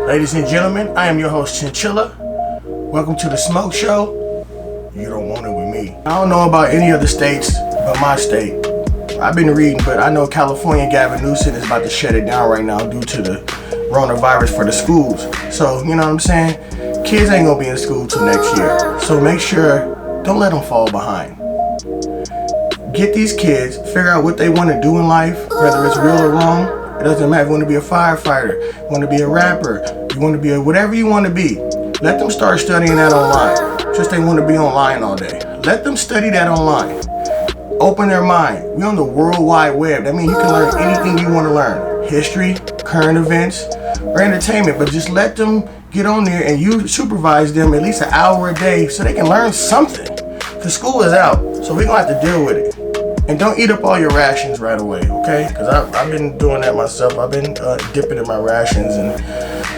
Ladies and gentlemen, I am your host Chinchilla. Welcome to the Smoke Show. You don't want it with me. I don't know about any other states but my state. I've been reading, but I know California Gavin Newsom is about to shut it down right now due to the coronavirus for the schools. So, you know what I'm saying? Kids ain't gonna be in school till next year. So make sure, don't let them fall behind. Get these kids, figure out what they want to do in life, whether it's real or wrong. It doesn't matter if you want to be a firefighter, you want to be a rapper, you want to be whatever you want to be. Let them start studying that online. Just they want to be online all day. Let them study that online. Open their mind. We're on the World Wide Web. That means you can learn anything you want to learn. History, current events, or entertainment. But just let them get on there and you supervise them at least an hour a day so they can learn something. Because school is out, so we're going to have to deal with it. And don't eat up all your rations right away, okay? Because I've been doing that myself. I've been dipping in my rations. And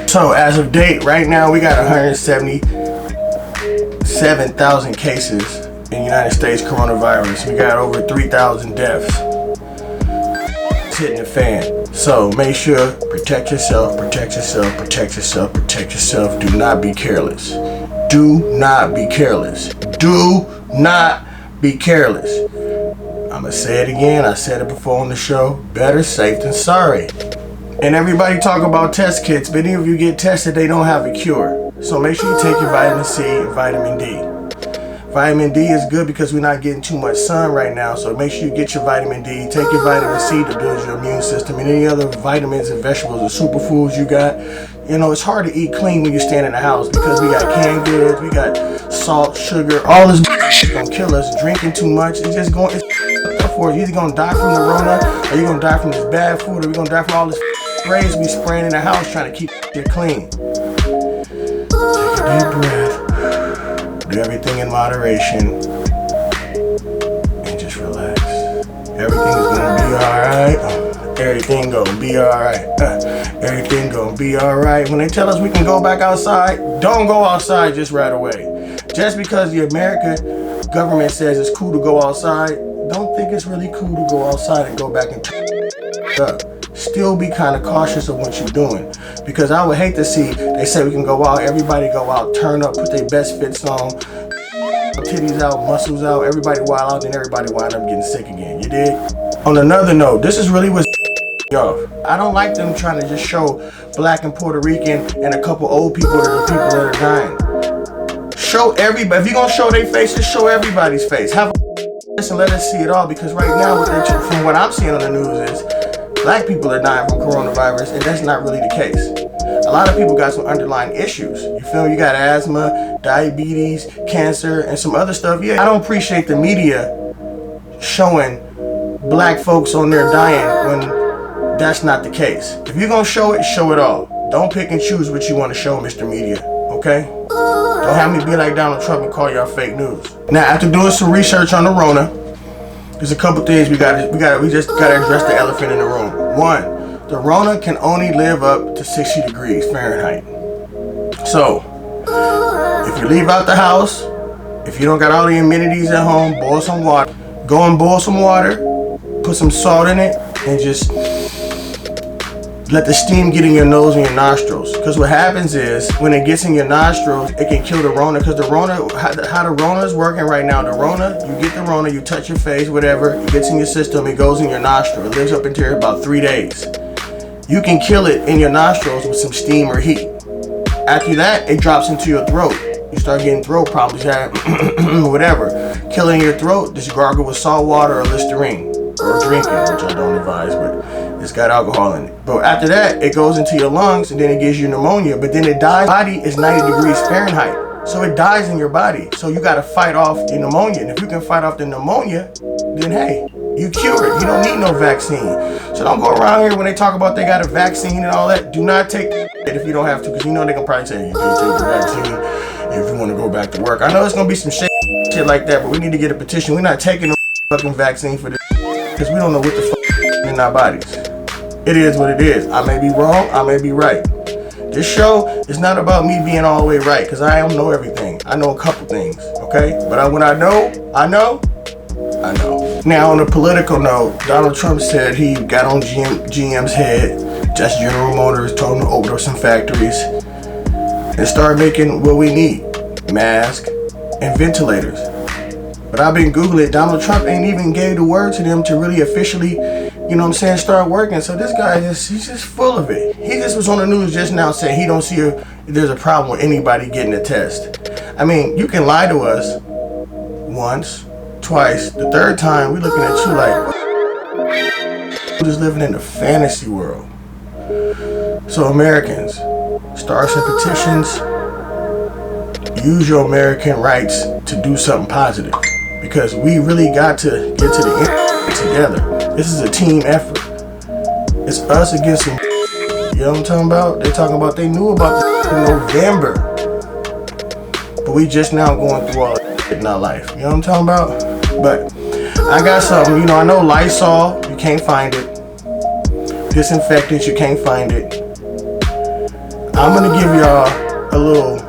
so as of date, right now, we got 177,000 cases in the United States coronavirus. We got over 3,000 deaths. It's hitting the fan. So make sure, protect yourself, protect yourself, protect yourself, protect yourself. Do not be careless. Do not be careless. Do not be careless. I'm going to say it again. I said it before on the show. Better safe than sorry. And everybody talk about test kits, but even if you get tested, they don't have a cure. So make sure you take your vitamin C and vitamin D. Vitamin D is good because we're not getting too much sun right now. So make sure you get your vitamin D. Take your vitamin C to build your immune system. And any other vitamins and vegetables or superfoods you got. You know, it's hard to eat clean when you stand in the house because we got canned goods, we got salt, sugar, all this shit gonna kill us. Drinking too much, it's just going, it's for you. Either gonna die from the Rona, or you're gonna die from this bad food, or you're gonna die from all this sprays we spraying in the house trying to keep it clean. Take a deep breath, do everything in moderation, and just relax. Everything is gonna be alright. Everything gonna be alright. Everything gonna be alright. When they tell us we can go back outside, don't go outside just right away. Just because the American government says it's cool to go outside, don't think it's really cool to go outside and go back and turn it up. Still be kind of cautious of what you're doing. Because I would hate to see, they say we can go out, everybody go out, turn up, put their best fits on, titties out, muscles out, everybody wild out, and everybody wind up getting sick again. You dig? On another note, this is really what's off. I don't like them trying to just show black and Puerto Rican and a couple old people that are people that are dying. Show everybody. If you're gonna show their faces, show everybody's face. Have a and let us see it all, because right now, from what I'm seeing on the news is black people are dying from coronavirus, and that's not really the case. A lot of people got some underlying issues. You feel me? You got asthma, diabetes, cancer, and some other stuff. Yeah, I don't appreciate the media showing black folks on there dying when that's not the case. If you're gonna show it all. Don't pick and choose what you want to show, Mr. Media, okay? Don't have me be like Donald Trump and call y'all fake news. Now, after doing some research on the Rona, there's a couple things we just gotta address the elephant in the room. One, the Rona can only live up to 60 degrees Fahrenheit. So, if you leave out the house, if you don't got all the amenities at home, boil some water. Go and boil some water, put some salt in it, and just let the steam get in your nose and your nostrils. Because what happens is, when it gets in your nostrils, it can kill the Rona. Because the Rona, how the Rona is working right now, the Rona, you get the Rona, you touch your face, whatever, it gets in your system, it goes in your nostril. It lives up until about 3 days. You can kill it in your nostrils with some steam or heat. After that, it drops into your throat. You start getting throat problems, whatever. Killing your throat, just gargle with salt water or Listerine. Or drinking, which I don't advise, but it's got alcohol in it. But after that, it goes into your lungs and then it gives you pneumonia. But then it dies. Body is 90 degrees Fahrenheit. So it dies in your body. So you got to fight off the pneumonia. And if you can fight off the pneumonia, then hey, you cure it. You don't need no vaccine. So don't go around here when they talk about they got a vaccine and all that. Do not take it if you don't have to, because you know they can probably say you can't take the vaccine if you want to go back to work. I know it's going to be some shit like that, but we need to get a petition. We're not taking no fucking vaccine for this, because we don't know what the fuck in our bodies. It is what it is. I may be wrong, I may be right. This show is not about me being all the way right, because I don't know everything. I know a couple things, okay? But when I know. Now, on a political note, Donald Trump said he got on GM's head Just General Motors told them to open up some factories and start making what we need: masks and ventilators. But I've been Googling, Donald Trump ain't even gave the word to them to really officially, you know what I'm saying, start working. So this guy he's just full of it. He just was on the news just now saying he don't see there's a problem with anybody getting a test. I mean, you can lie to us once, twice, the third time we looking at you like, we're just living in a fantasy world. So Americans, start some petitions. Use your American rights to do something positive, because we really got to get to the end together. This is a team effort. It's us against some. You know what I'm talking about? They're talking about they knew about this in November, but we just now going through all that in our life. You know what I'm talking about? But I got something. You know, I know Lysol, you can't find it. Disinfectants, you can't find it. I'm gonna give y'all a little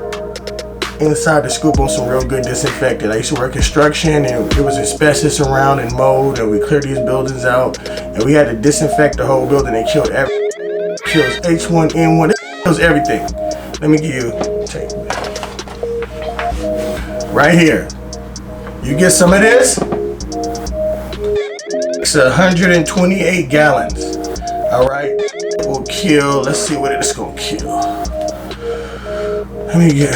inside the scoop on some real good disinfectant. I used to work construction, and it was asbestos around and mold, and we cleared these buildings out, and we had to disinfect the whole building. It killed kills H1N1, it kills everything. Let me give you, take right here. You get some of this. It's 128 gallons. All right, it will kill. Let's see what it's gonna kill. Let me get.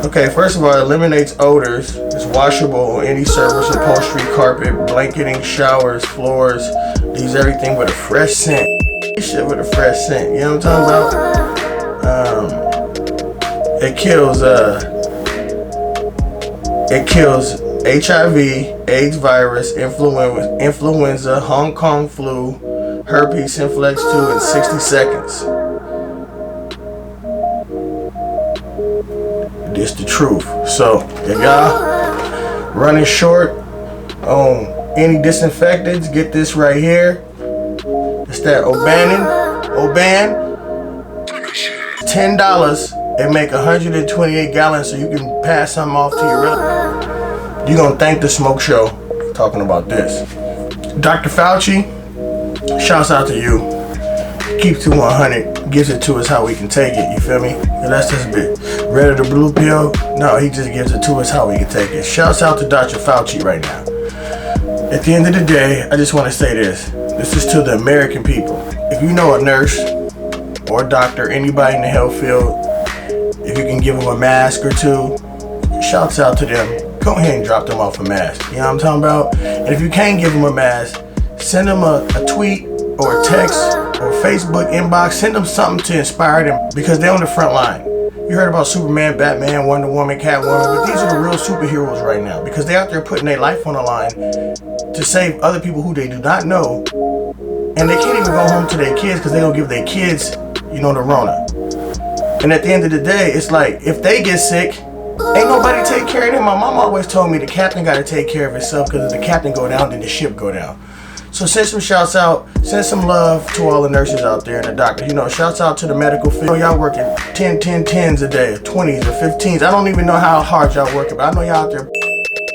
Okay, first of all, it eliminates odors. It's washable on any surface, upholstery, carpet, blanketing, showers, floors. Leaves everything with a fresh scent. Shit with a fresh scent. You know what I'm talking about? It kills HIV, AIDS virus, influenza, Hong Kong flu, herpes simplex 2 in 60 seconds. It's the truth. So if y'all running short on any disinfectants, get this right here. It's that Oban. $10 and make 128 gallons so you can pass some off to your relative. You're gonna thank the Smoke Show talking about this. Dr. Fauci, shouts out to you. Keeps it 100, gives it to us how we can take it, you feel me? And that's just a bit. Red or the blue pill? No, he just gives it to us how we can take it. Shouts out to Dr. Fauci right now. At the end of the day, I just want to say this. This is to the American people. If you know a nurse or a doctor, anybody in the health field, if you can give them a mask or two, shouts out to them. Go ahead and drop them off a mask. You know what I'm talking about? And if you can't give them a mask, send them a tweet or a text or Facebook inbox. Send them something to inspire them, because they're on the front line. You heard about Superman, Batman, Wonder Woman, Catwoman, but these are the real superheroes right now, because they're out there putting their life on the line to save other people who they do not know, and they can't even go home to their kids because they don't give their kids, you know, the Rona. And at the end of the day, it's like, if they get sick, ain't nobody take care of them. My mom always told me the captain got to take care of himself, because if the captain go down, then the ship go down. So send some shouts out, send some love to all the nurses out there and the doctors. You know, shouts out to the medical field. Y'all working 10s a day, 20s or 15s. I don't even know how hard y'all working, but I know y'all out there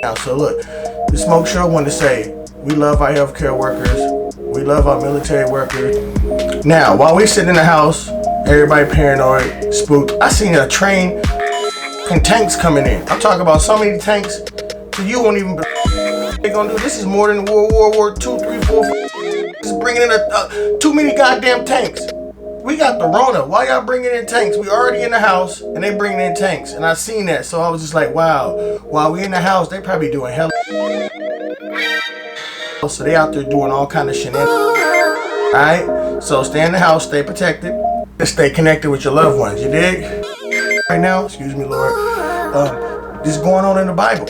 now. So look, the Smoke Show wanted to say, we love our healthcare workers. We love our military workers. Now, while we sitting in the house, everybody paranoid, spooked, I seen a train and tanks coming in. I'm talking about so many tanks, so you won't even they gonna do. This is more than World War II, 3, 4, 5. Just bringing in too many goddamn tanks. We got the Rona. Why y'all bringing in tanks? We already in the house, and they bringing in tanks. And I seen that, so I was just like, wow. While we in the house, they probably doing hell. So they out there doing all kind of shenanigans. All right. So stay in the house, stay protected, and stay connected with your loved ones. You dig? Right now, excuse me, Lord. This is going on in the Bible.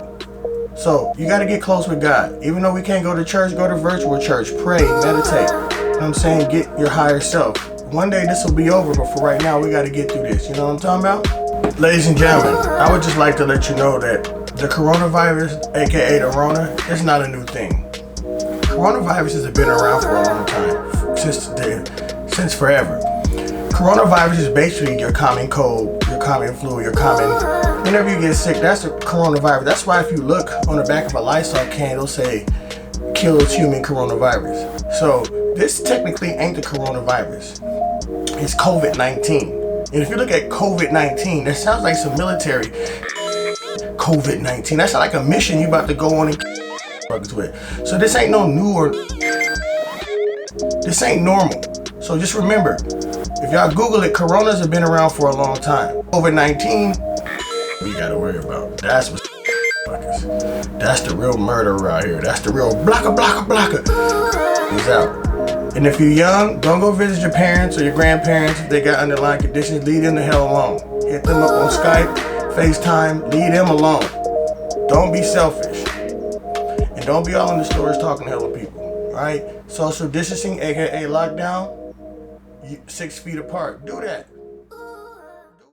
So you got to get close with God. Even though we can't go to church, go to virtual church, pray, meditate. You know what I'm saying? Get your higher self. One day this will be over, but for right now, we got to get through this. You know what I'm talking about? Ladies and gentlemen, I would just like to let you know that the coronavirus, aka the Rona, is not a new thing. Coronaviruses have been around for a long time, since forever. Coronavirus is basically your common cold, your common flu, your common, whenever you get sick, that's the coronavirus. That's why if you look on the back of a Lysol can, it'll say, kills human coronavirus. So this technically ain't the coronavirus. It's COVID-19. And if you look at COVID-19, that sounds like some military COVID-19. That sounds like a mission you about to go on and with. So this ain't no new or this ain't normal. So just remember, if y'all Google it, coronas have been around for a long time. COVID-19, we gotta worry about. That's what that's the real murderer out here. That's the real blocker. He's out. And if you're young, don't go visit your parents or your grandparents if they got underlying conditions. Leave them the hell alone. Hit them up on Skype, FaceTime, leave them alone. Don't be selfish. And don't be all in the stores talking to hella people, right? Social distancing, aka lockdown, 6 feet apart. Do that.